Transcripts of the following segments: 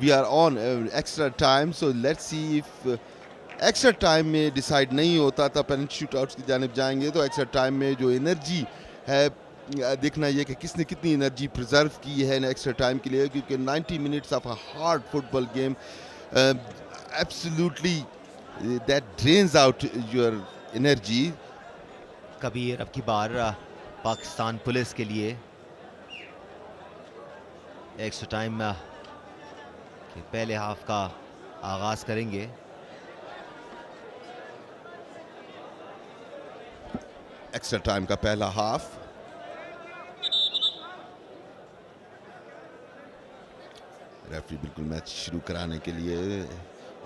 we are on extra time, so let's see if extra time में decide नहीं होता था पेनल्टी शूटआउट्स की जानिब जाएंगे, तो एक्स्ट्रा टाइम में जो एनर्जी है देखना ये कि किसने कितनी एनर्जी प्रिजर्व की है एक्स्ट्रा टाइम के लिए, क्योंकि 90 minutes of a hard football game absolutely that drains out your energy. Kabir अब की बार पाकिस्तान पुलिस के लिए एक्स्ट्रा टाइम के पहले हाफ का आगाज करेंगे। एक्स्ट्रा टाइम का पहला हाफ, रेफरी बिल्कुल मैच शुरू कराने के लिए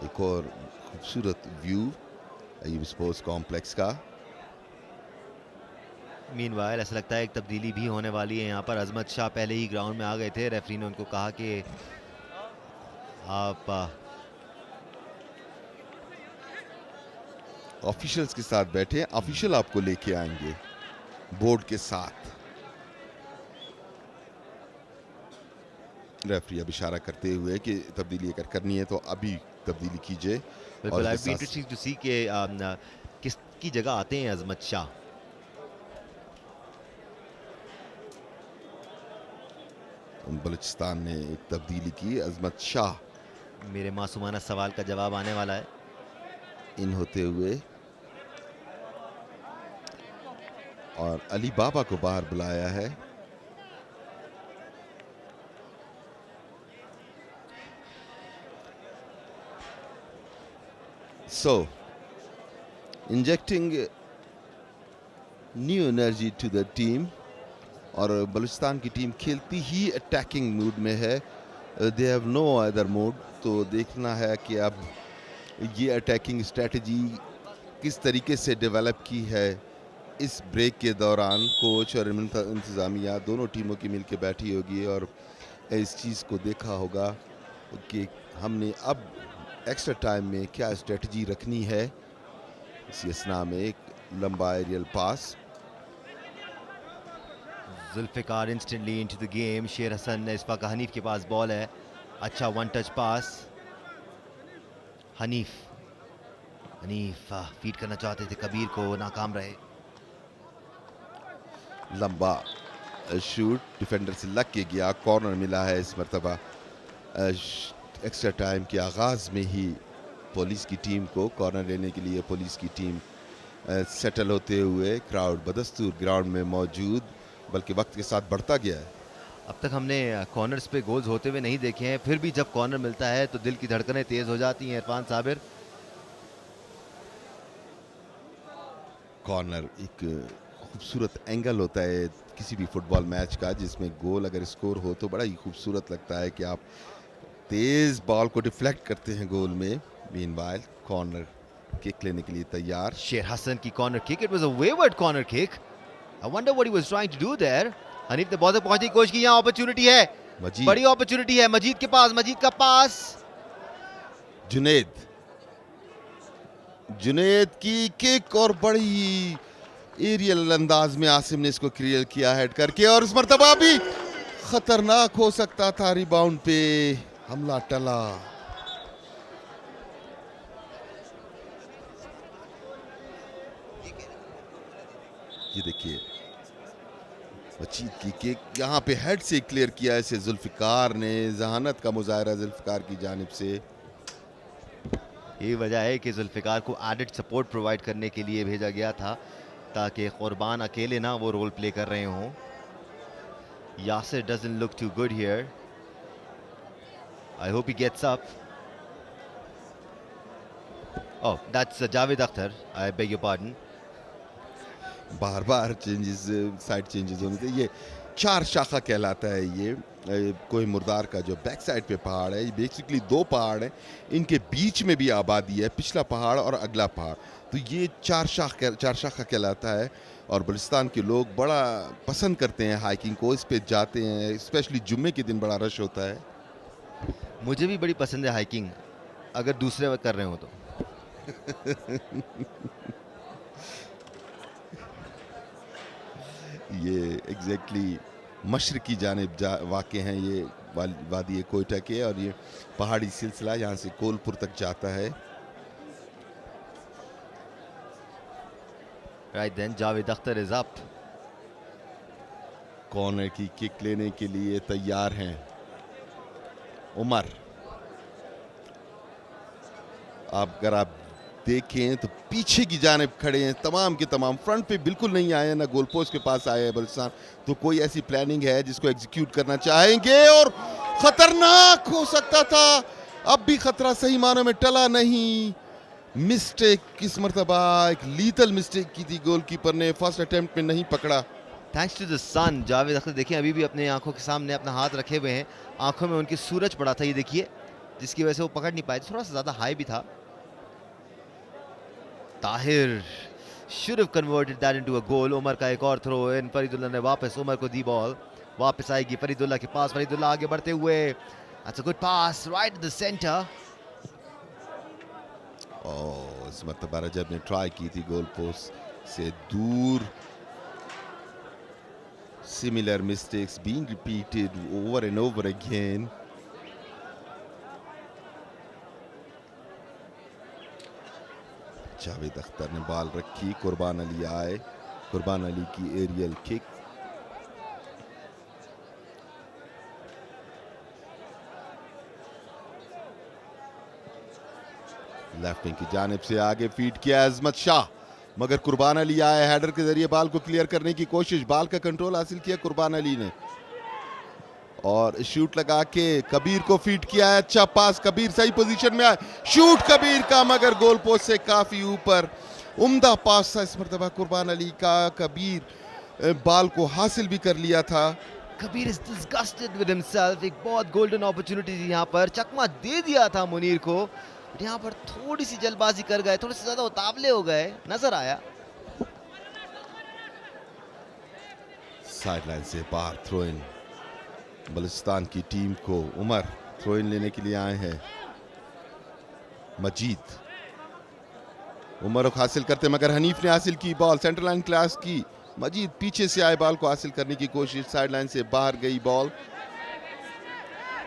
एक और खूबसूरत व्यू अयूब स्पोर्ट्स कॉम्प्लेक्स का। मीनवाइल ऐसा लगता है एक तब्दीली भी होने वाली है यहाँ पर। अजमत शाह पहले ही ग्राउंड में आ गए थे, रेफरी ने उनको कहा कि आप ऑफिशियल्स के साथ बैठे, ऑफिशियल आपको लेके आएंगे बोर्ड के साथ। रेफरी अब इशारा करते हुए कि तब्दीली अगर करनी है तो अभी तब्दीली कीजिए। बिल्कुल, आई बी इंटरेस्टिंग टू सी कि किसकी जगह आते हैं अजमत शाह। बलूचिस्तान ने एक तब्दीली की, अजमत शाह मेरे मासूमाना सवाल का जवाब आने वाला है इन होते हुए, और अली बाबा को बाहर बुलाया है। So, injecting new energy to the team, और बलूचिस्तान की टीम खेलती ही अटैकिंग मूड में है, they have no other mood. तो देखना है कि अब ये अटैकिंग स्ट्रेटजी किस तरीके से डेवलप की है इस ब्रेक के दौरान। कोच और इंतज़ामिया दोनों टीमों की मिलकर बैठी होगी और इस चीज़ को देखा होगा कि हमने अब एक्स्ट्रा टाइम में क्या स्ट्रेटजी रखनी है। इसी असना में एक लंबा aerial pass, Zulfiqar instantly into the game. Sher Hasan इस वक्त हनीफ के पास बॉल है, अच्छा वन टच पास। हनीफ फीड करना चाहते थे कबीर को, नाकाम रहे। लंबा शूट डिफेंडर से लग के गया, कॉर्नर मिला है इस मरतबा। एक्स्ट्रा टाइम के आगाज़ में ही पुलिस की टीम को कॉर्नर लेने के लिए पुलिस की टीम सेटल होते हुए, क्राउड बदस्तूर ग्राउंड में मौजूद, बल्कि वक्त के साथ बढ़ता गया है। अब तक हमने कॉर्नर्स पे गोल्स होते हुए नहीं देखे हैं, फिर भी जब कॉर्नर मिलता है तो दिल की धड़कनें तेज हो जाती हैं। इरफान साबिर, कॉर्नर एक खूबसूरत एंगल होता है किसी भी फुटबॉल मैच का, जिसमें गोल अगर स्कोर हो तो बड़ा ही खूबसूरत लगता है कि आप तेज बॉल को डिफ्लेक्ट करते हैं गोल में। मीनवाइल कॉर्नर किक लेने के लिए तैयार। शेर हसन की corner kick, it was a wayward corner kick. I wonder what he was trying to do there. Hanif ने बहुत पहुंची कोशिश की, यहां अपॉर्चुनिटी है, बड़ी अपॉर्चुनिटी है मजीद के पास। मजीद का पास, जुनेद की किक, और बड़ी एरियल अंदाज में आसिम ने इसको क्लियर किया हेड करके, और इस मरतबा भी खतरनाक हो सकता था, रिबाउंड पे हमला टला। ये देखिए मजीद की किक यहाँ पे हेड से क्लियर किया इसे जुल्फिकार ने। जहानत का मुजाहरा जुल्फिकार की जानिब से। ये वजह है कि जुल्फिकार को एडेड सपोर्ट प्रोवाइड करने के लिए भेजा गया था, ताकि कुर्बान अकेले ना वो रोल प्ले कर रहे हों। Yasir doesn't look too good here, I hope he gets up. Oh, that's Javed Akhtar, I beg your pardon. बार बार चेंजेस, साइड चेंजेस होने थे। ये चार शाखा कहलाता है। ये कोई मुर्दार का जो बैक साइड पे पहाड़ है, ये बेसिकली दो पहाड़ हैं, इनके बीच में भी आबादी है, पिछला पहाड़ और अगला पहाड़, तो ये चार शाखा कहलाता है। और बलूचिस्तान के लोग बड़ा पसंद करते हैं हाइकिंग को, इस पे जाते हैं, स्पेशली जुम्मे के दिन बड़ा रश होता है। मुझे भी बड़ी पसंद है हाइकिंग, अगर दूसरे वक्त कर रहे हो तो। ये एग्जैक्टली मशरकी जानिब वाक़े हैं ये वादी कोयटा के, और ये पहाड़ी सिलसिला यहाँ से कोलपुर तक जाता है। Right then, Javed Akhtar is up. Corner की किक लेने के लिए तैयार हैं उमर। अगर आप देखें तो पीछे की जानिब खड़े हैं तमाम के तमाम, फ्रंट पे बिल्कुल नहीं आए हैं, ना गोल पोस्ट के पास आए हैं बलुचिस्तान। तो कोई ऐसी प्लानिंग है जिसको एग्जीक्यूट करना चाहेंगे, और खतरनाक हो सकता था। अब भी खतरा सही मानों में टला नहीं। मिस्टेक इस मर्तबा एक लीथल मिस्टेक की थी, गोलकीपर ने फर्स्ट अटेम्प्ट में नहीं पकड़ा। थैंक्स टू द सन, जावेद अख्तर देखिए अभी भी अपने आंखों के सामने अपना हाथ रखे हुए हैं, आंखों में उनकी सूरज पड़ा था, ये देखिए, जिसकी वजह से वो पकड़ नहीं पाए, थोड़ा सा ज्यादा हाई भी था। Tahir should have converted that into a goal। Umar का एक और थ्रो इन, फरीदुल्लाह ने वापस उमर को दी बॉल, वापस आएगी फरीदुल्लाह के पास, फरीदुल्लाह आगे बढ़ते हुए, that's a good pass right to the center। इस मर्तबा रजब ने ट्राई की थी गोल पोस्ट से दूर। Similar mistakes being repeated over and over again. Javed Akhtar ने बॉल रखी, कुर्बान अली आए, कुर्बान अली की एरियल किक। लेफ्ट विंग की जानिब से आगे फीड किया अजमत शाह, मगर कुर्बान अली आए, हेडर के जरिए बॉल को क्लियर करने की कोशिश, बॉल का कंट्रोल हासिल किया कुर्बान अली ने, और शूट लगा के कबीर को फीड किया है। अच्छा पास, कबीर सही पोजीशन में आए, शूट कबीर का, मगर गोल पोस्ट से काफी ऊपर। उम्दा पास था इस मर्तबा कुर्बान अली का, कबीर बॉल को हासिल भी कर लिया था। Kabir is disgusted with himself, एक बहुत गोल्डन अपॉर्चुनिटी थी यहाँ पर, चकमा दे दिया था मुनीर को, यहाँ पर थोड़ी सी जल्दबाजी कर गए, थोड़े से ज्यादा उतावले हो गए, नजर आया। साइडलाइन से बाहर थ्रो इन बलूचिस्तान की टीम को। उमर थ्रो इन लेने के लिए आए हैं, मजीद उमर को हासिल करते, मगर हनीफ ने हासिल की बॉल, सेंटर लाइन क्लास की, मजीद पीछे से आए, बॉल को हासिल करने की कोशिश, साइडलाइन से बाहर गई बॉल।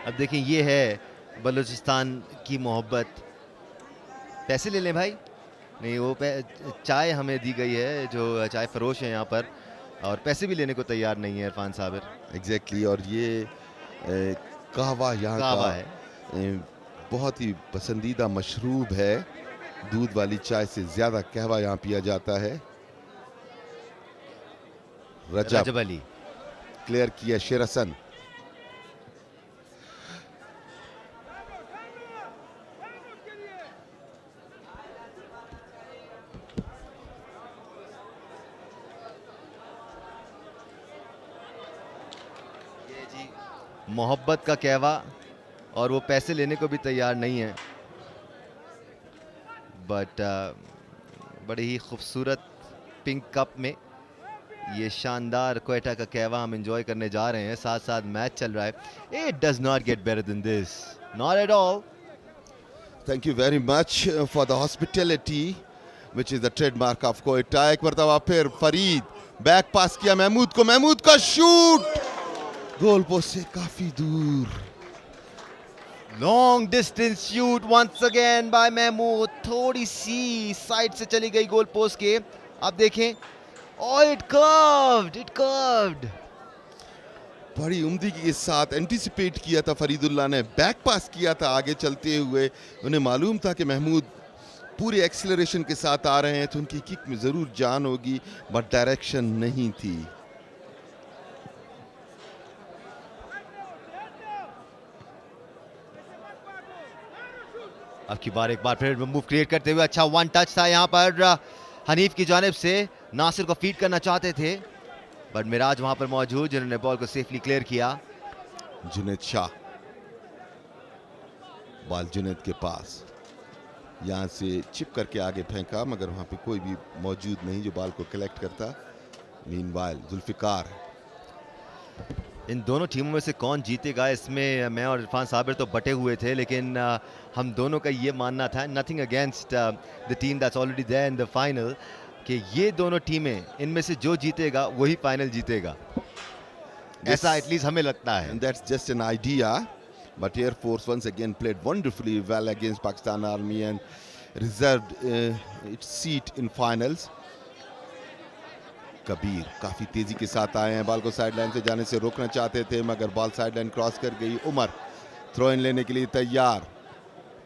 अब देखें ये है बलूचिस्तान की मोहब्बत। पैसे ले लें भाई, नहीं वो चाय हमें दी गई है, जो चाय फरोश है यहाँ पर, और पैसे भी लेने को तैयार नहीं है इरफान साबिर। एग्जैक्टली, और ये कहवा यहाँ का है, बहुत ही पसंदीदा मशरूब है, दूध वाली चाय से ज्यादा कहवा यहाँ पिया जाता है। रजब अली क्लियर किया, शेर हसन, मोहब्बत का कहवा, और वो पैसे लेने को भी तैयार नहीं है, बट बड़ी ही खूबसूरत पिंक कप में ये शानदार क्वेटा का कहवा हम एंजॉय करने जा रहे हैं, साथ साथ मैच चल रहा है। It does not get better than this, not at all. Thank you very much for the hospitality which is the trademark of Quetta. एक मरतबा फिर फरीद बैक पास किया महमूद को, महमूद का शूट गोल पोस्ट से काफी दूर। Long distance shoot once again by Mahmood, थोड़ी सी साइड से चली गई गोल पोस्ट के। आप देखें, oh it curved। बड़ी उम्दगी के साथ एंटिसिपेट किया था फरीदुल्लाह ने, बैक पास किया था आगे चलते हुए, उन्हें मालूम था कि महमूद पूरे एक्सीलरेशन के साथ आ रहे हैं तो उनकी किक में जरूर जान होगी, बट डायरेक्शन नहीं थी। अब की बार एक बार फिर मूव क्रिएट करते हुए, अच्छा वन टच था यहाँ पर हनीफ की जानिब से, नासिर को फीड करना चाहते थे, बट मिराज वहां पर मौजूद जिन्होंने बॉल को सेफली क्लियर किया। जुनेद शाह, बॉल जुनेद के पास, यहां से चिप करके आगे फेंका, मगर वहां पे कोई भी मौजूद नहीं जो बॉल को कलेक्ट करता। मीनवाइल जुल्फिकार, इन दोनों टीमों में से कौन जीतेगा, इसमें मैं और इरफान साबिर तो बटे हुए थे, लेकिन हम दोनों का ये मानना था, nothing against the team that's already there in the final, कि ये दोनों टीमें इनमें से जो जीतेगा वही फाइनल जीतेगा। ऐसा एटलीस्ट हमें लगता है। And that's just an idea. But Air Force once again played wonderfully well against Pakistan Army and reserved its seat in finals. Kabir काफी तेजी के साथ आए हैं, बॉल को साइड लाइन से जाने से रोकना चाहते थे मगर बॉल साइड लाइन क्रॉस कर गई। उमर थ्रो इन लेने के लिए तैयार।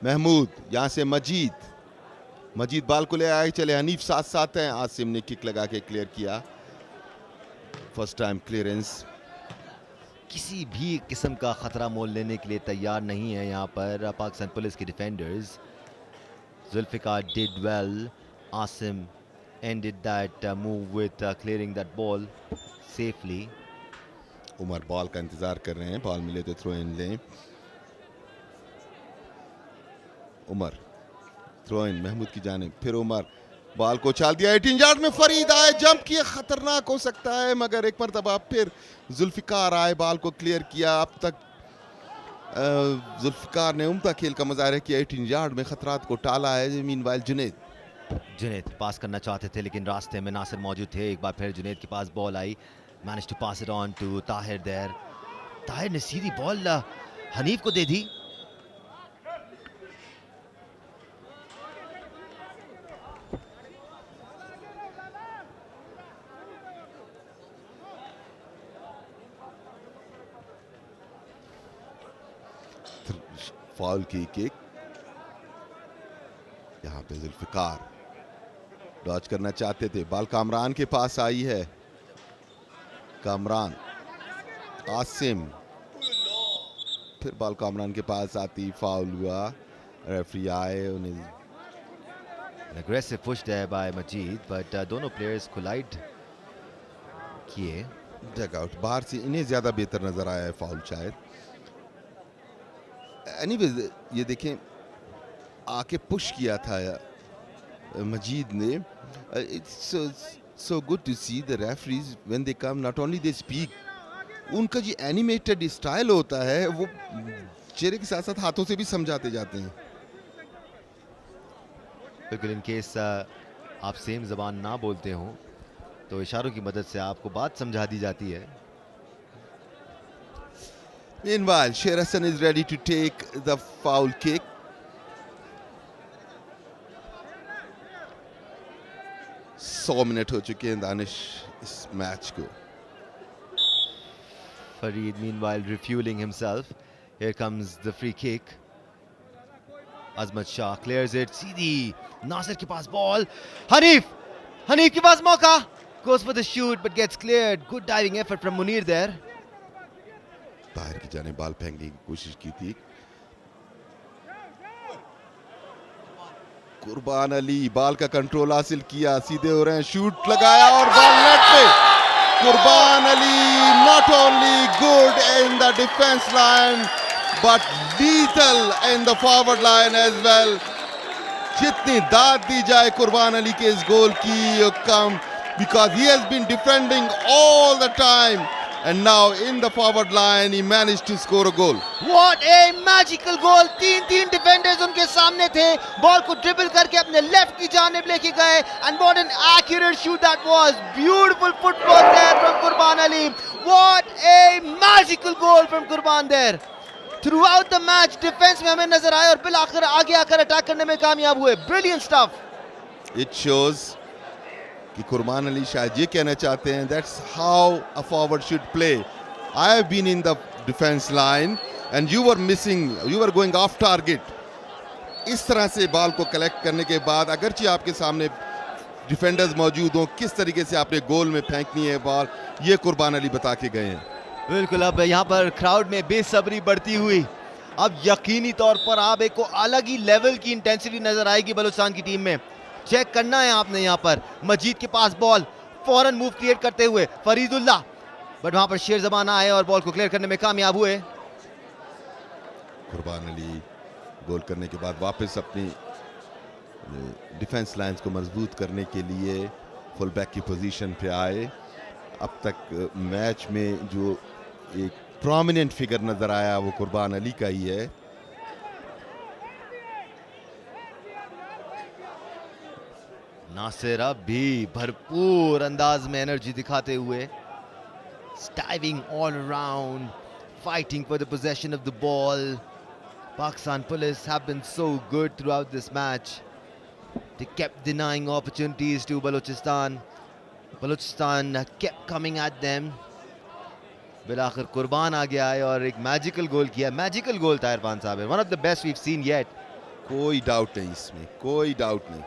महमूद यहां से मजीद बॉल को ले आए, चले हनीफ साथ साथ हैं। आसिम ने किक लगा के क्लियर किया, फर्स्ट टाइम क्लियरेंस। किसी भी किस्म का खतरा मोल लेने के लिए तैयार नहीं है यहाँ पर पाकिस्तान पुलिस के defenders. Zulfiqar did well, Asim ended that move with clearing that ball safely. Umar ball का इंतजार कर रहे हैं, बॉल मिले तो थ्रो इन लें। उमर थ्रो इन महमूद की जानिब, फिर उमर बॉल को उछाल दिया 18 यार्ड में। फरीद आए, जंप किए, खतरनाक हो सकता है मगर एक मरतबा फिर जुल्फिकार आए, बॉल को क्लियर किया। अब तक जुल्फिकार ने उम्दा खेल का मुजाहरा किया, 18 यार्ड में खतरात को टाला है। मीनवाइल जुनैद पास करना चाहते थे लेकिन रास्ते में नासिर मौजूद थे। एक बार फिर जुनैद के पास बॉल आई, manage to pass it on to Tahir there. Tahir ने सीधी बॉल हनीफ को दे दी। फाउल की किक, यहाँ पे जुल्फिकार डॉच करना चाहते थे, बॉल कामरान के पास आई है। कामरान, आसिम, फिर बॉल कामरान के पास आती, फाउल हुआ। रेफरी आए, उन्हें aggressive push there by Majeed, but दोनों प्लेयर्स कोलाइड किए। डग आउट बाहर से इन्हें ज्यादा बेहतर नजर आया है फाउल शायद। एनीवेज ये देखें, आके पुश किया था मजीद ने। It's so good to see the referees when they come, not only they speak, उनका जो एनिमेटेड स्टाइल होता है वो चेहरे के साथ साथ हाथों से भी समझाते जाते हैं। बिल्कुल, इन केस आप सेम जबान ना बोलते हो तो इशारों की मदद से आपको बात समझा दी जाती है। Meanwhile, Sher Hassan is ready to take the foul kick. 100 minute हो चुके हैं दानिश इस मैच को। Fareed meanwhile refueling himself. Here comes the free kick. Azmat Shah clears it. सीधी नासिर के पास बॉल, हनीफ के पास मौका, goes for the shoot but gets cleared. Good diving effort from Munir there. बाहर की जाने बॉल फेंकने की कोशिश की थी। कुर्बान अली बॉल का कंट्रोल हासिल किया, सीधे हो रहे हैं, शूट लगाया और बॉल नेट पे। Qurban Ali not only good in the defence line but lethal in the forward line as well. जितनी दाद दी जाए कुर्बान अली के इस गोल की कम, because he has been defending all the time and now in the forward line he managed to score a goal. What a magical goal! तीन डिफेंडर्स उनके सामने थे, बॉल को ड्रिबल करके अपने लेफ्ट की जानिब लेके गए and what an accurate shoot that was. Beautiful footwork there from Qurban Ali. What a magical goal from Qurban there. Throughout the match defence में हमें नजर आए और बिल आखिर आगे आकर अटैक करने में कामयाब हुए. Brilliant stuff. It shows कि कुर्बान अली शायद ये कहना चाहते हैं that's how a forward should play. I have been in the defense line and you were missing, you were going off target. इस तरह से बॉल को कलेक्ट करने के बाद अगरचे आपके सामने डिफेंडर्स मौजूद हों, किस तरीके से आपने गोल में फेंकनी है बॉल, ये कुर्बान अली बता के गए हैं। बिल्कुल, अब यहाँ पर क्राउड में बेसब्री बढ़ती हुई अब यकीनी तौर पर आप एक को अलग ही लेवल की इंटेंसिटी नजर आएगी बलूचिस्तान की टीम में। चेक करना है आपने, यहाँ पर मजीद के पास बॉल, फौरन मूव क्रिएट करते हुए फरीदुल्लाह, बट वहां पर शेर जमाना आए और बॉल को क्लियर करने में कामयाब हुए। कुर्बान अली गोल करने के बाद वापस अपनी डिफेंस लाइंस को मजबूत करने के लिए फुल बैक की पोजीशन पे आए। अब तक मैच में जो एक प्रोमिनेंट फिगर नजर आया वो कुर्बान अली का ही है। नासिर अब भी भरपूर अंदाज में एनर्जी दिखाते हुए diving all around, fighting for the possession of the ball. Pakistan Police have been so good throughout this match. They kept denying opportunities to Balochistan. Balochistan kept coming at them. बिलाखिर कुर्बान आ गया है और एक magical गोल किया. Magical गोल था Irfan sahab. One of the best we have seen yet. कोई doubt नहीं इसमें, कोई डाउट नहीं.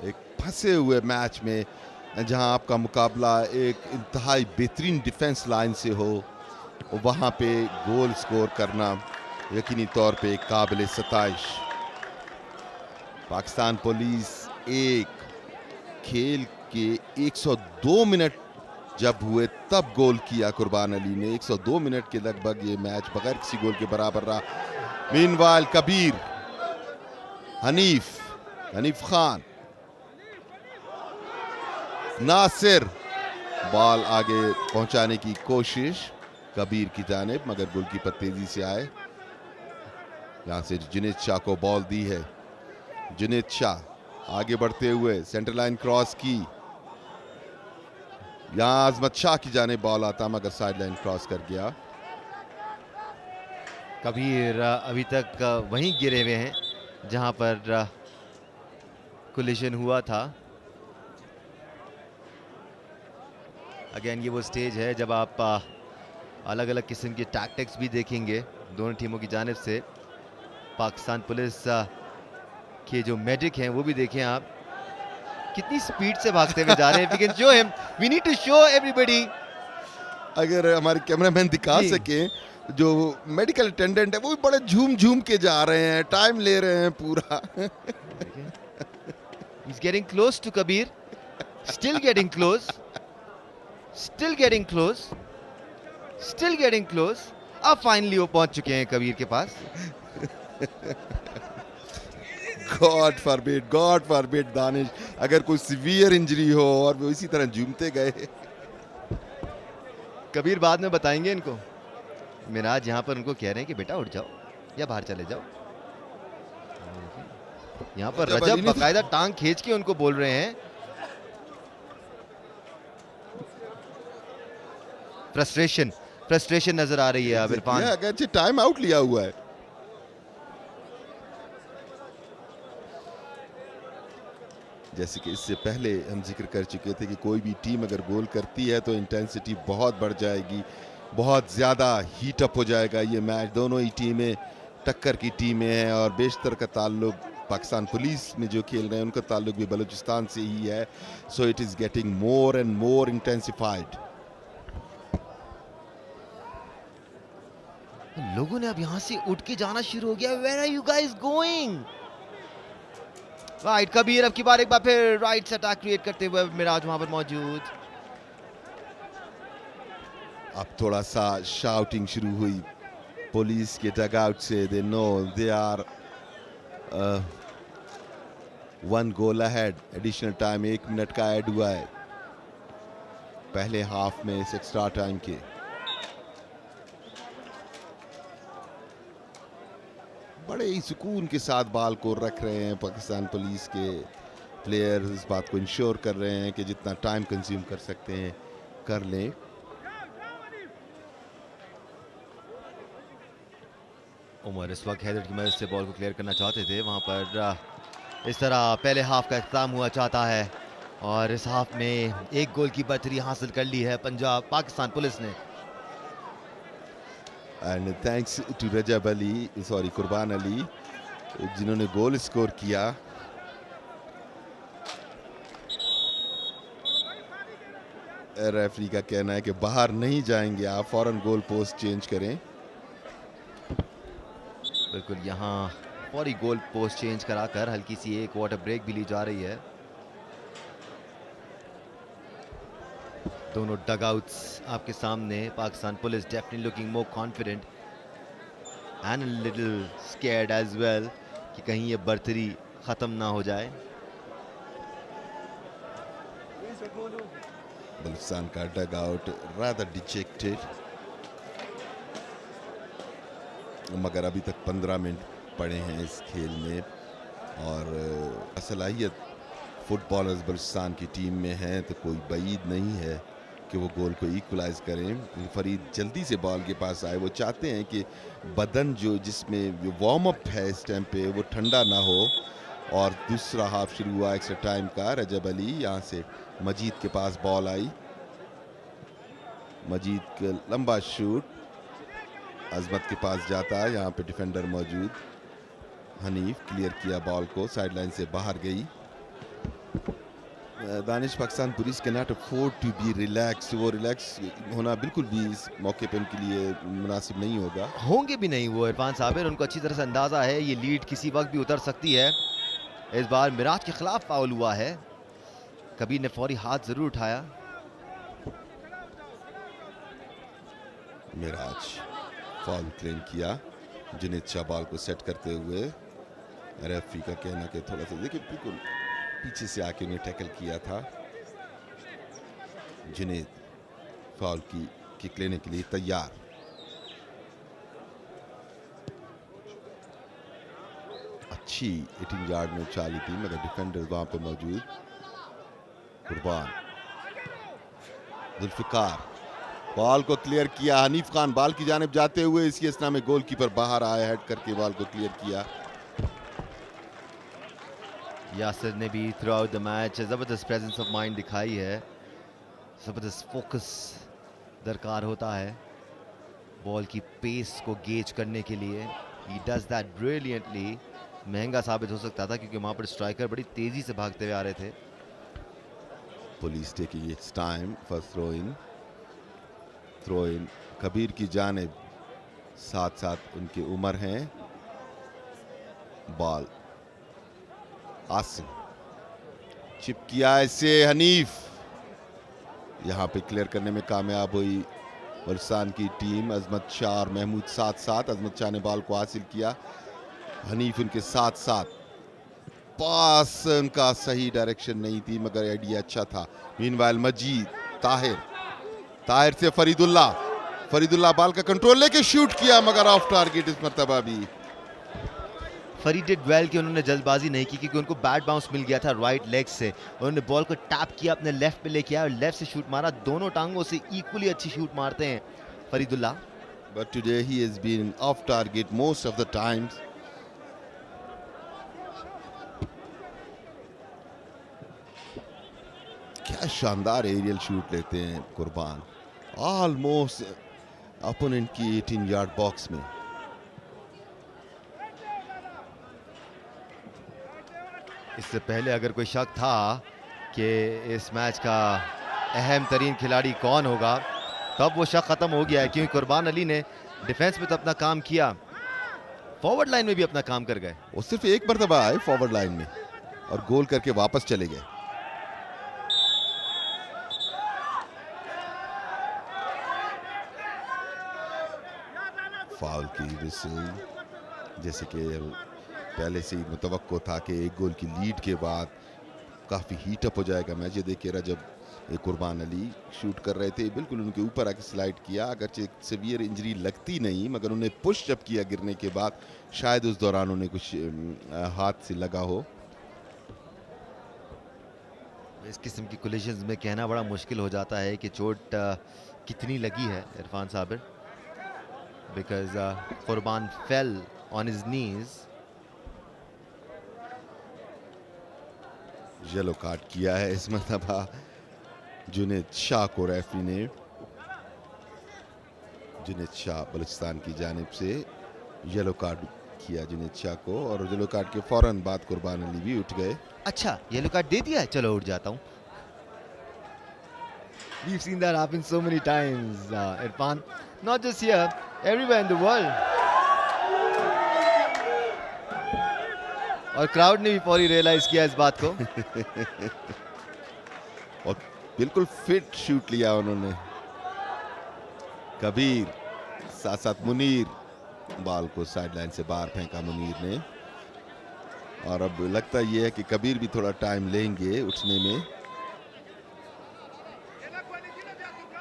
एक फंसे हुए मैच में जहां आपका मुकाबला एक इंतहाई बेहतरीन डिफेंस लाइन से हो, वहां पे गोल स्कोर करना यकीनी तौर पे काबिल सताइश. पाकिस्तान पुलिस एक खेल के 102 मिनट जब हुए तब गोल किया कुर्बान अली ने. 102 मिनट के लगभग ये मैच बगैर किसी गोल के बराबर रहा. मीनवाइल कबीर, हनीफ खान, नासिर, बॉल आगे पहुंचाने की कोशिश कबीर की जानिब, मगर गोलकीपर तेजी से आए. यहां से जुनेद शाह को बॉल दी है. जुनेद शाह आगे बढ़ते हुए सेंटर लाइन क्रॉस की. यहां आजमत शाह की जानिब बॉल आता मगर साइड लाइन क्रॉस कर गया. कबीर अभी तक वहीं गिरे हुए हैं जहां पर कोलिजन हुआ था. अगेन ये वो स्टेज है जब आप अलग अलग किस्म की टैक्टिक्स भी देखेंगे दोनों टीमों की जानिब से. पाकिस्तान पुलिस के जो मेडिक हैं वो भी देखें आप कितनी स्पीड से भागते हुए जा रहे हैं. We can show him, we need to show everybody. अगर हमारे कैमरामैन दिखा सके, जो मेडिकल अटेंडेंट है वो भी बड़े झूम के जा रहे हैं, टाइम ले रहे हैं पूरा. He's getting close to Kabir, still getting close, still getting close, still getting close. अब फाइनली वो पहुंच चुके हैं कबीर के पास. गॉड फॉरबिड दानिश, अगर कोई सीवियर इंजरी हो और वो इसी तरह झूमते गए. कबीर बाद में बताएंगे इनको. मिराज यहाँ पर उनको कह रहे हैं कि बेटा उठ जाओ या बाहर चले जाओ. यहाँ पर रजब बकायदा टांग खींच के उनको बोल रहे हैं. फ्रस्ट्रेशन नजर आ रही है अब इरफान. अगर टाइम आउट लिया हुआ है. जैसे कि इससे पहले हम जिक्र कर चुके थे कि कोई भी टीम अगर गोल करती है तो इंटेंसिटी बहुत बढ़ जाएगी, बहुत ज़्यादा हीट अप हो जाएगा ये मैच. दोनों ही टीमें टक्कर की टीमें हैं और बेशतर का ताल्लुक पाकिस्तान पुलिस में जो खेल रहे हैं उनका ताल्लुक भी बलूचिस्तान से ही है. So it is getting more and more intensified. लोगों ने अब यहाँ से उठ के जाना शुरू हो गया. Where are you guys going? Right, Kabir अब की बार एक बार फिर राइट से अटैक क्रिएट करते हुए मिराज वहां पर मौजूद. अब थोड़ा सा शाउटिंग शुरू हुई पुलिस के डगआउट से. They know they are 1 goal ahead. Additional time 1 minute का ऐड हुआ है पहले हाफ में इस एक्स्ट्रा टाइम के. बड़े ही सुकून के साथ बॉल को रख रहे हैं पाकिस्तान पुलिस के प्लेयर्स. इस बात को इंश्योर कर रहे हैं कि जितना टाइम कंज्यूम कर सकते हैं कर लें. उमर इस वक्त हैदर की मदद से बॉल को क्लियर करना चाहते थे. वहां पर इस तरह पहले हाफ का इख्तिताम हुआ चाहता है और इस हाफ में एक गोल की बढ़तरी हासिल कर ली है पंजाब पाकिस्तान पुलिस ने. And thanks to Rajab Ali, sorry Qurban Ali, जिन्होंने गोल स्कोर किया. रेफरी का कहना है कि बाहर नहीं जाएंगे आप, फौरन गोल पोस्ट चेंज करें. बिल्कुल, यहाँ फौरी गोल पोस्ट चेंज कराकर हल्की सी एक वाटर ब्रेक भी ली जा रही है. दोनों डगआउट्स आपके सामने. Pakistan police definitely looking more confident and little scared as well कि कहीं ये बढ़तरी खत्म ना हो जाए. बलूचिस्तान का डगआउट रादर डिजेक्टेड, मगर अभी तक 15 मिनट पड़े हैं इस खेल में और सलाहियत फुटबॉलर्स बलूचिस्तान की टीम में हैं तो कोई बईद नहीं है कि वो गोल को इक्वलाइज करें। फरीद जल्दी से बॉल के पास आए, वो चाहते हैं कि बदन जिसमें वार्म अप है इस टाइम पे वो ठंडा ना हो। और दूसरा हाफ शुरू हुआ एक्स्ट्रा टाइम का। रजब अली यहाँ से मजीद के पास बॉल आई, मजीद का लंबा शूट अजमत के पास जाता है, यहाँ पे डिफेंडर मौजूद। हनीफ क्लियर किया बॉल को, साइड लाइन से बाहर गई। दानिश पाकिस्तान पुलिस के not afford to be relax, वो रिलैक्स होना बिल्कुल भी इस मौके पे उनके लिए मुनासिब नहीं होंगे भी नहीं वो इरफान साबिर, उनको अच्छी तरह से अंदाजा है ये लीड किसी वक्त भी उतर सकती है। इस बार मिराज के खिलाफ फाउल हुआ है, कबीर ने फौरी हाथ जरूर उठाया। मिराज फाउल क्लेम किया, जुनेद शाह बॉल को सेट करते हुए। रेफरी का कहना कि थोड़ा सा देखिए बिल्कुल पीछे से आके उन्हें टैकल किया था। जुनेद फाउल की किक लेने के लिए तैयार। अच्छी 18 यार्ड में उछाली थी मगर डिफेंडर वहां पे मौजूद। कुर्बान, जुल्फिकार बॉल को क्लियर किया। हनीफ खान बॉल की जानिब जाते हुए इसी असना में गोलकीपर बाहर आया, हेड करके बॉल को क्लियर किया। यासिर ने भी थ्रू आउट द मैच जबरदस्त प्रेजेंस ऑफ माइंड दिखाई है, जबरदस्त फोकस दरकार होता है बॉल की पेस को गेज करने के लिए। He does that brilliantly. महंगा साबित हो सकता था क्योंकि वहां पर स्ट्राइकर बड़ी तेजी से भागते हुए आ रहे थे। Police taking its time for throw in. Throw in Kabir की जानिब, साथ साथ उनकी उम्र हैं। बॉल आसिम चिप किया इसे, हनीफ यहां पे क्लियर करने में कामयाब हुई बलुचिस्तान की टीम। अजमत शाह और महमूद साथ साथ, अजमत शाह ने बॉल को हासिल किया, हनीफ उनके साथ साथ। पास उनका सही डायरेक्शन नहीं थी मगर आइडिया अच्छा था। मीनवाइल मजीद, ताहिर से फरीदुल्लाह बॉल का कंट्रोल लेके शूट किया मगर ऑफ टारगेट इस मरतबा भी। फरीद डिड वेल कि उन्होंने जल्दबाजी नहीं की क्योंकि उनको बैट बाउंस मिल गया था राइट लेग से। उन्होंने बॉल को टैप किया, अपने लेफ्ट पे लेके आया और लेफ्ट से शूट मारा। दोनों टांगों से इक्वली अच्छी शूट मारते हैं Faridullah. But today he has been off target most of the times. क्या शानदार एरियल शूट लेते हैं कुर्बान, ऑलमोस्ट अपोनेंट की 18 यार्ड बॉक्स में। इससे पहले अगर कोई शक था कि इस मैच का अहम तरीन खिलाड़ी कौन होगा, तब वो शक खत्म हो गया है क्योंकि कुर्बान अली ने डिफेंस में तो अपना काम किया, फॉरवर्ड लाइन में भी अपना काम कर गए। वो सिर्फ एक मरतबा आए फॉरवर्ड लाइन में और गोल करके वापस चले गए। फाउल की विसल, जैसे कि पहले से ही मुतवक्को था कि एक गोल की लीड के बाद काफ़ी हीट अप हो जाएगा मैच। ये देखिए रजब कुर्बान अली शूट कर रहे थे, बिल्कुल उनके ऊपर आके स्लाइड किया। अगरचे सीवियर इंजरी लगती नहीं मगर उन्हें पुश जब किया गिरने के बाद, शायद उस दौरान उन्हें कुछ हाथ से लगा हो। इस किस्म की कोलिजन्स में कहना बड़ा मुश्किल हो जाता है कि चोट कितनी लगी है इरफान साबिर, बिकॉज कुर्बान fell on his knees. Yellow card किया है इस मरतबा जुनेद शाह को रेफरी ने। जुनेद शाह बलूचिस्तान की जानिब से येलो कार्ड किया जुनेद शाह को, और येलो कार्ड के फौरन बाद कुर्बान अली भी उठ गए। अच्छा, येलो कार्ड दे दिया है, चलो उठ जाता हूं। We've seen that happen so many times, Irfan. Not just here, everywhere in the world. और क्राउड ने भी फौरी रियलाइज किया इस बात को। और बिल्कुल फिट शूट लिया उन्होंने। कबीर साथ साथ मुनीर, बॉल को साइड लाइन से बाहर फेंका मुनीर ने। और अब लगता यह है कि कबीर भी थोड़ा टाइम लेंगे उठने में।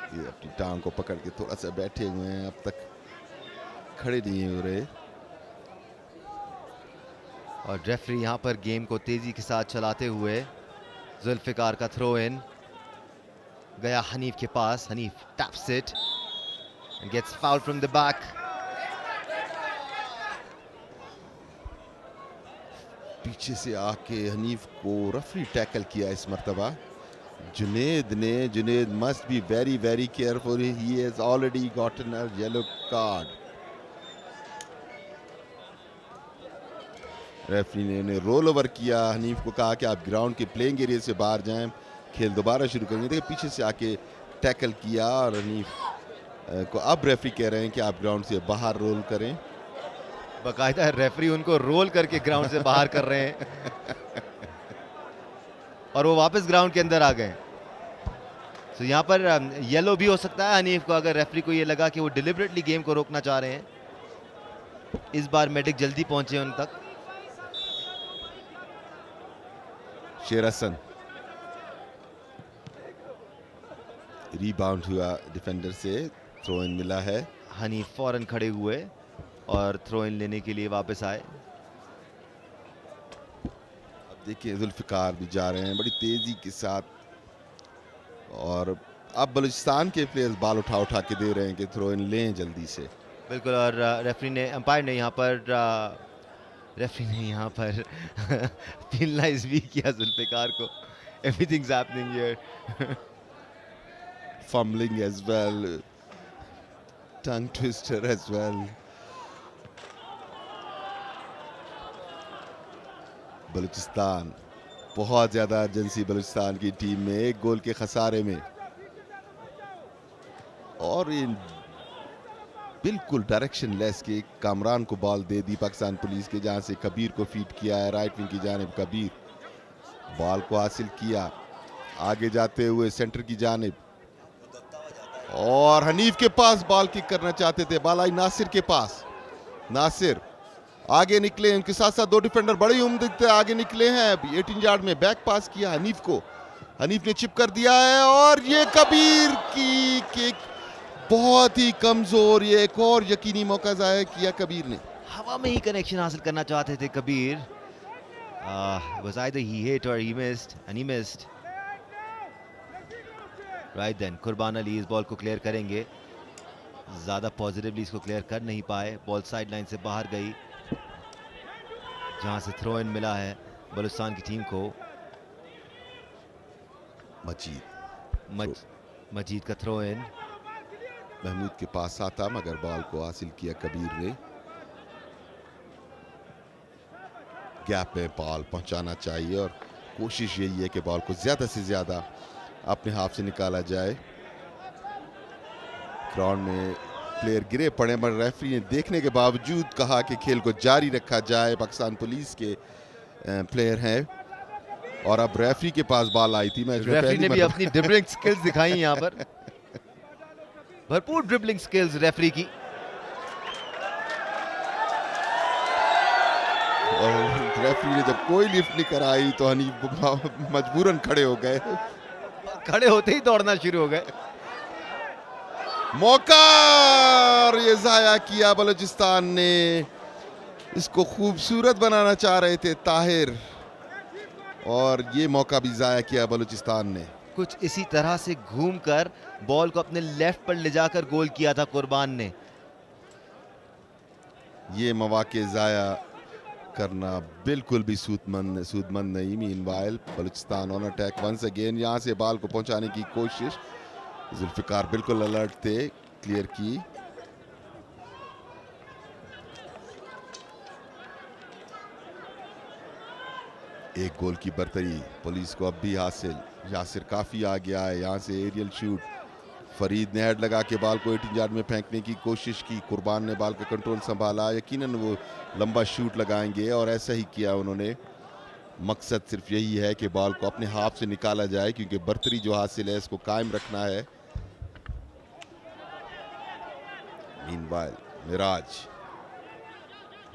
ये अपनी टांग को पकड़ के थोड़ा सा बैठे हुए हैं, अब तक खड़े नहीं हो रहे। और रेफरी यहां पर गेम को तेजी के साथ चलाते हुए जुल्फिकार का थ्रो इन। गया हनीफ के पास, Hanif taps it and gets fouled from the back. पीछे से आके हनीफ को रफली टैकल किया इस मर्तबा जुनेद ने. Junaid must be very very careful, he has already gotten a yellow card. Referee ने उन्हें रोल ओवर किया. हनीफ को कहा कि आप ग्राउंड के प्लेइंग एरिया से बाहर जाएं, खेल दोबारा शुरू करेंगे. देखिए पीछे से आके टैकल किया और हनीफ को अब रेफरी कह रहे हैं कि आप ग्राउंड से बाहर रोल करें. बाकायदा रेफरी उनको रोल करके ग्राउंड से बाहर कर रहे हैं और वो वापस ग्राउंड के अंदर आ गए. तो यहाँ पर येलो भी हो सकता है हनीफ को, अगर रेफरी को ये लगा कि वो डिलिबरेटली गेम को रोकना चाह रहे हैं. इस बार मेडिक जल्दी पहुंचे उन तक. शेर हसन रीबाउंड हुआ डिफेंडर से, थ्रो इन मिला है. हनीफ फौरन खड़े हुए और थ्रो इन लेने के लिए वापस आए. अब देखिए जुल्फिकार भी जा रहे हैं बड़ी तेजी के साथ और अब बलूचिस्तान के प्लेयर्स बाल उठा उठा के दे रहे हैं कि थ्रो इन लें जल्दी से. बिल्कुल. और रेफरी ने, अंपायर ने यहाँ पर पेनलाइज भी किया जुल्फिकार को. Everything's happening here. Fumbling as well, tongue twister as well. Balochistan, बहुत ज्यादा अर्जेंसी बलूचिस्तान की टीम में, एक गोल के खसारे में. और इन बिल्कुल डायरेक्शन लेस के कामरान को बॉल दे दी पाकिस्तान पुलिस के, जहां से कबीर को फीड किया है राइट विंग की जानिब. कबीर बॉल को हासिल किया, आगे जाते हुए सेंटर की जानिब और हनीफ के पास बॉल किक करना चाहते थे. बॉल आई नासिर के पास. नासिर आगे निकले, उनके साथ साथ दो डिफेंडर बड़ी उम्मीद से आगे निकले हैं. 18 यार्ड में बैक पास किया हनीफ को, हनीफ ने चिप कर दिया है और ये कबीर की किक बहुत ही कमजोर. ये एक और यकीनी मौका जाया किया कबीर ने. हवा में ही कनेक्शन हासिल करना चाहते थे Kabir. was either he hit or he missed and he missed. Right then Qurban Ali इस बॉल को क्लियर करेंगे. ज़्यादा पॉजिटिवली इसको क्लियर कर नहीं पाए. बॉल साइड लाइन से बाहर गई, जहां से थ्रो इन मिला है बलूचिस्तान की टीम को. मजीद का थ्रो इन महमूद के पास आता मगर बॉल को हासिल किया कबीर ने. गैप में बॉल पहुंचाना चाहिए और कोशिश यही है कि बॉल को ज्यादा से ज्यादा अपने हाथ से निकाला जाए. ग्राउंड में प्लेयर गिरे पड़े पर रेफरी ने देखने के बावजूद कहा कि खेल को जारी रखा जाए. पाकिस्तान पुलिस के प्लेयर हैं और अब रेफरी के पास बॉल आई थी. मैच में रेफरी ने भी अपनी ड्रिबलिंग स्किल्स दिखाई यहाँ पर. भरपूर ड्रिबलिंग स्किल्स रेफरी की. और रेफरी ने जब कोई लिफ्ट नहीं कराई तो हनीफ मजबूरन खड़े हो गए. खड़े होते ही दौड़ना शुरू हो गए. मौका और ये जाया किया बलूचिस्तान ने. इसको खूबसूरत बनाना चाह रहे थे ताहिर और ये मौका भी जाया किया बलूचिस्तान ने. कुछ इसी तरह से घूमकर बॉल को अपने लेफ्ट पर ले जाकर गोल किया था कुर्बान ने. ये मौके जाया करना बिल्कुल भी सूदमंद नहीं. Meanwhile Balochistan on attack once again. यहां से बॉल को पहुंचाने की कोशिश. जुल्फिकार बिल्कुल अलर्ट थे, क्लियर की. एक गोल की बर्तरी पुलिस को अब भी हासिल. यासिर काफी आ गया है. यहां से एरियल शूट. फरीद ने हेड लगा के बॉल को 18 यार्ड में फेंकने की कोशिश की. कुर्बान ने बॉल का कंट्रोल संभाला. यकीनन वो लंबा शूट लगाएंगे और ऐसा ही किया उन्होंने. मकसद सिर्फ यही है कि बॉल को अपने हाथ से निकाला जाए क्योंकि बर्तरी जो हासिल है इसको कायम रखना है. मीनवाइल मिराज,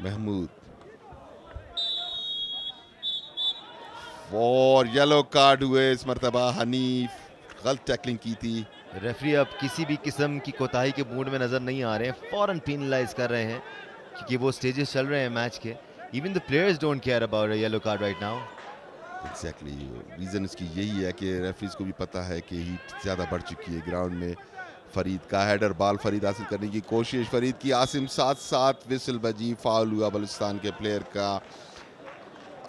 महमूद और येलो कार्ड हुए इस मर्तबा. हनीफ गलत टैकलिंग की थी. रेफरी अब किसी भी किस्म की कोताही के मूड में नजर नहीं आ रहे हैं. फौरन पेनलाइज कर रहे हैं क्योंकि वो स्टेजेस चल रहे हैं मैच के. Even the players don't care about a yellow card right now. Exactly reason इसकी यही है कि रेफरीज को भी पता है कि हीट ज़्यादा बढ़ चुकी है ग्राउंड में। फरीद का हेडर बॉल, फरीद हासिल करने की कोशिश, फरीद की, आसिम साथ साथ विसल बजी, फाउल हुआ बलूचिस्तान के प्लेयर का।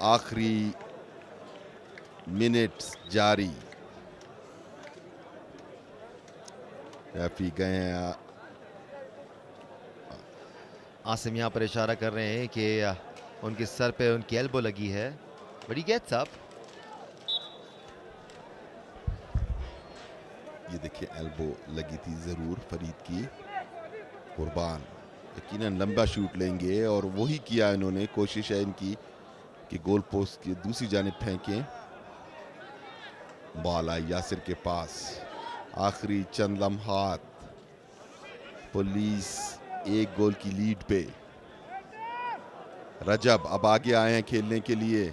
आखिरी मिनट्स जारी, रेफरी गए हैं। आसिम यहाँ पर इशारा कर रहे हैं कि उनके सर पे उनकी एल्बो लगी है, बट ही गेट्स अप। ये देखिए एल्बो लगी थी ज़रूर फरीद की। कुर्बान यकीनन लंबा शूट लेंगे और वही किया इन्होंने। कोशिश है इनकी कि गोल पोस्ट की दूसरी जानिब फेंकें। बॉल आई यासिर के पास, आखिरी चंद लम्हात, पुलिस एक गोल की लीड पे। रजब अब आगे आए हैं खेलने के लिए।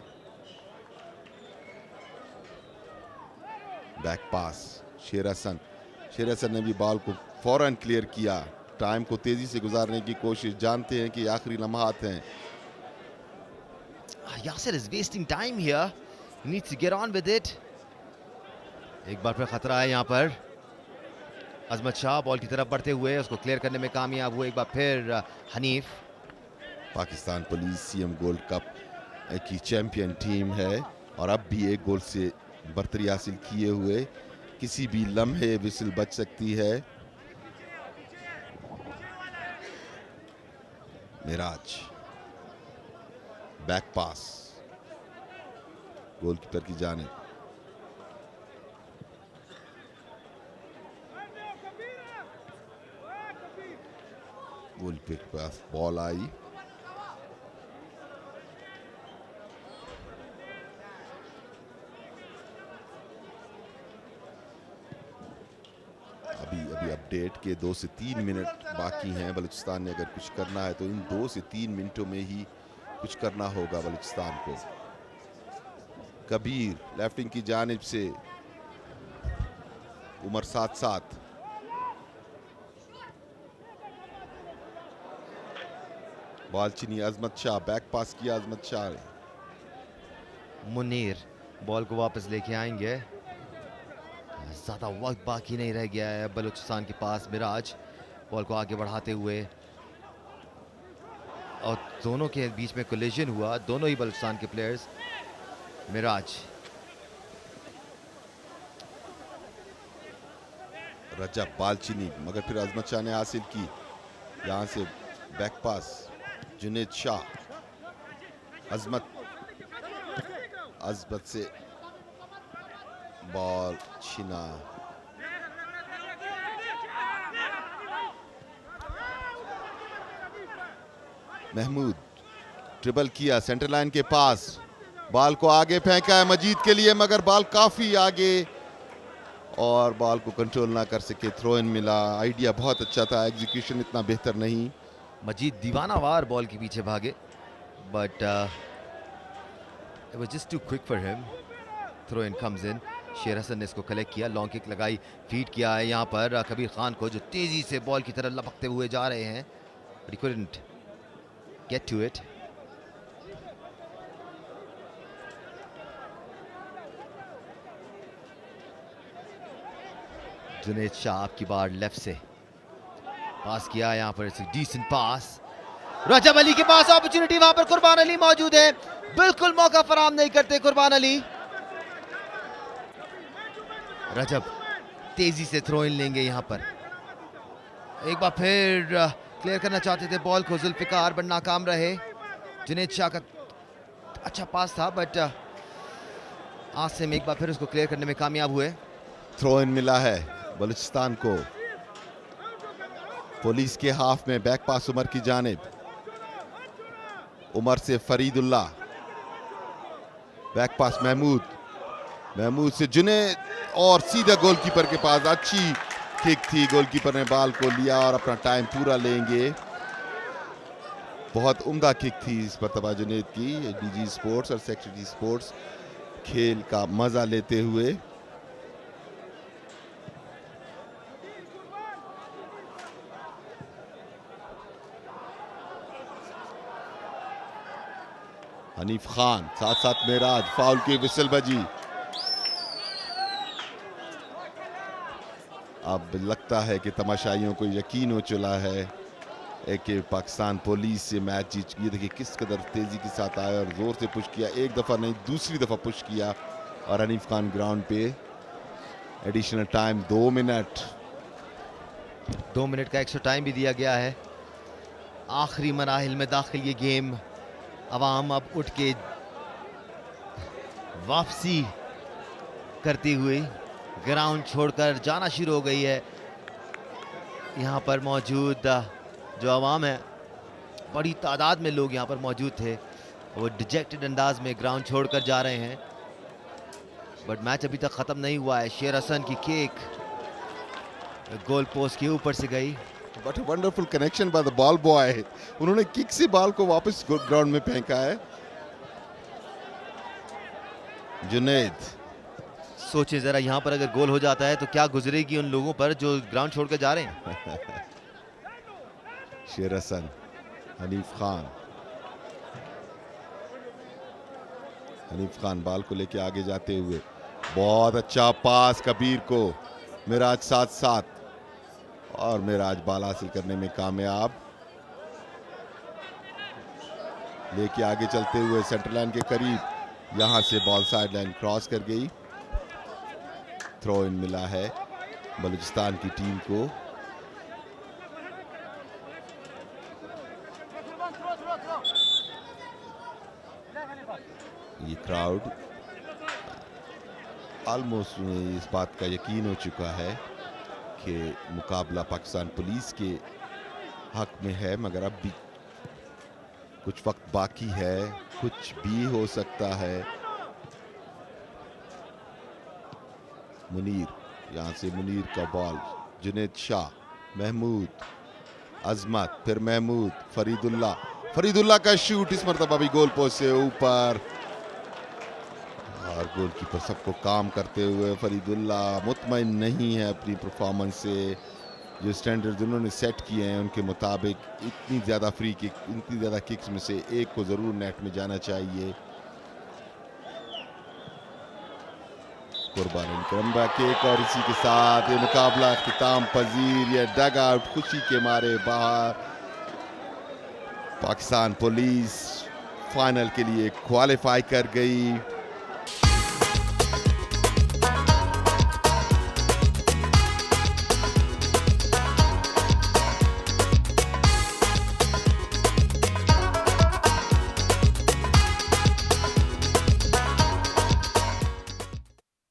बैक पास, शेर हसन ने भी बॉल को फौरन क्लियर किया। टाइम को तेजी से गुजारने की कोशिश, जानते हैं कि आखिरी लम्हात हैं। Yasir is wasting time here. He needs to get on with it. एक बार फिर खतरा है यहाँ पर। अजमत शाह बॉल की तरफ बढ़ते हुए उसको क्लियर करने में कामयाब हुए। एक बार फिर Hanif. Pakistan police CM gold cup की चैंपियन टीम है और अब भी एक गोल से बर्तरी हासिल किए हुए। किसी भी लम्हे विसल बच सकती है। मिराज, बैक पास गोलकीपर की जानिब। गोलकीपर के पास बॉल आई, अभी अपडेट के 2 से 3 मिनट बाकी हैं। बलूचिस्तान ने अगर कुछ करना है तो इन 2 से 3 मिनटों में ही कुछ करना होगा बलूचिस्तान को। कबीर लेफ्ट विंग की जानिब से, उमर साथ साथ, बॉल चीनी अजमत शाह, बैक पास किया अजमत शाह ने। मुनीर बॉल को वापस लेके आएंगे। ज्यादा वक्त बाकी नहीं रह गया है बलूचिस्तान के पास। मिराज बॉल को आगे बढ़ाते हुए और दोनों के बीच में कोलिजन हुआ, दोनों ही बलूचिस्तान के प्लेयर्स। मिराज, रजब, बालचीनी, मगर फिर अजमत शाह ने हासिल की। यहां से बैक पास, जुनेद शाह, अजमत से बॉल छीना। महमूद ट्रिबल किया सेंटर लाइन के पास, बॉल को आगे फेंका है मजीद के लिए, मगर बॉल काफी आगे और बॉल को कंट्रोल ना कर सके। थ्रो इन मिला। आइडिया बहुत अच्छा था, एग्जीक्यूशन इतना बेहतर नहीं। मजीद दीवानावार बॉल के पीछे भागे, but it was just too quick for him. Throw in comes in. Sher Hasan ने इसको कलेक्ट किया, लॉन्ग किक लगाई, फीड किया है यहाँ पर कबीर खान को, जो तेजी से बॉल की तरफ लपकते हुए जा रहे हैं, but he couldn't get to it. Junaid Shah आपकी बार लेफ्ट से पास किया, यहाँ पर डिसेंट पास। रजब अली के पास अपॉर्चुनिटी, वहां पर कुर्बान अली मौजूद है, बिल्कुल मौका फराम नहीं करते कुर्बान अली। रजब तेजी से थ्रो इन लेंगे यहाँ पर। एक बार फिर क्लियर करना चाहते थे बॉल को जुल्फिकार, बट नाकाम रहे। जुनेद शाह का अच्छा पास था, बट आसिम एक बार फिर उसको क्लियर करने में कामयाब हुए। थ्रो इन मिला है बलूचिस्तान को। पुलिस के हाफ में बैक पास उमर की जानिब, उमर से फरीदुल्लाह, बैक पास महमूद से जुनेद और सीधा गोलकीपर के पास। अच्छी किक थी, गोलकीपर ने बॉल को लिया और अपना टाइम पूरा लेंगे। बहुत उम्दा किक थी इस मरतबा जुनेद की। डीजी स्पोर्ट्स और सेक्रेटरी स्पोर्ट्स खेल का मजा लेते हुए। हनीफ खान साथ साथ मेराज, फाउल की विसल बजी। अब लगता है कि तमाशाइयों को यकीन हो चला है कि पाकिस्तान पुलिस से मैच जीत। ये देखिए किस कदर तेजी के साथ आया और जोर से पुश किया, एक दफा नहीं दूसरी दफा पुश किया। और हनीफ खान ग्राउंड पे। Additional time 2 minute. 2 मिनट का एक्स्ट्रा टाइम भी दिया गया है। आखिरी मराहिल में दाखिल ये गेम। अवाम अब उठ के वापसी करती हुई ग्राउंड छोड़कर जाना शुरू हो गई है। यहाँ पर मौजूद जो अवाम है, बड़ी तादाद में लोग यहाँ पर मौजूद थे, वो डिजेक्टेड अंदाज में ग्राउंड छोड़कर जा रहे हैं। बट मैच अभी तक खत्म नहीं हुआ है। शेर हसन की किक गोल पोस्ट के ऊपर से गई। But wonderful connection by the ball boy. उन्होंने किक से बॉल को वापस ग्राउंड में फेंका है। जुनैद, सोचिए जरा, यहाँ पर अगर गोल हो जाता है तो क्या गुजरेगी उन लोगों पर जो ग्राउंड छोड़कर जा रहे हैं। शेर हसन, हनीफ खान। हनीफ खान बॉल को लेके आगे जाते हुए, बहुत अच्छा पास कबीर को, मिराज साथ साथ, और मिराज बॉल हासिल करने में कामयाब। लेके आगे चलते हुए सेंटर लाइन के करीब, यहां से बॉल साइड लाइन क्रॉस कर गई। थ्रो इन मिला है बलूचिस्तान की टीम को। ये क्राउड ऑलमोस्ट इस बात का यकीन हो चुका है कि मुकाबला पाकिस्तान पुलिस के हक में है, मगर अब भी कुछ वक्त बाकी है, कुछ भी हो सकता है। मुनीर, यहां से मुनीर का बॉल, जुनैद शाह, महमूद, अजमत, फिर महमूद, फरीदुल्ला का शूट इस मरतबा भी गोल पोस्ट से ऊपर। और गोलकीपर सबको काम करते हुए, फरीदुल्ला मुतमईन नहीं है अपनी परफॉर्मेंस से। जो स्टैंडर्ड उन्होंने सेट किए हैं उनके मुताबिक इतनी ज़्यादा फ्री किक, इतनी ज़्यादा किक्स में से एक को ज़रूर नेट में जाना चाहिए। कुर्बान करम्बा किक, और इसी के साथ ये मुकाबला इख्तिताम पजीर। ये डग आउट खुशी के मारे बाहर। पाकिस्तान पुलिस फाइनल के लिए क्वालिफाई कर गई।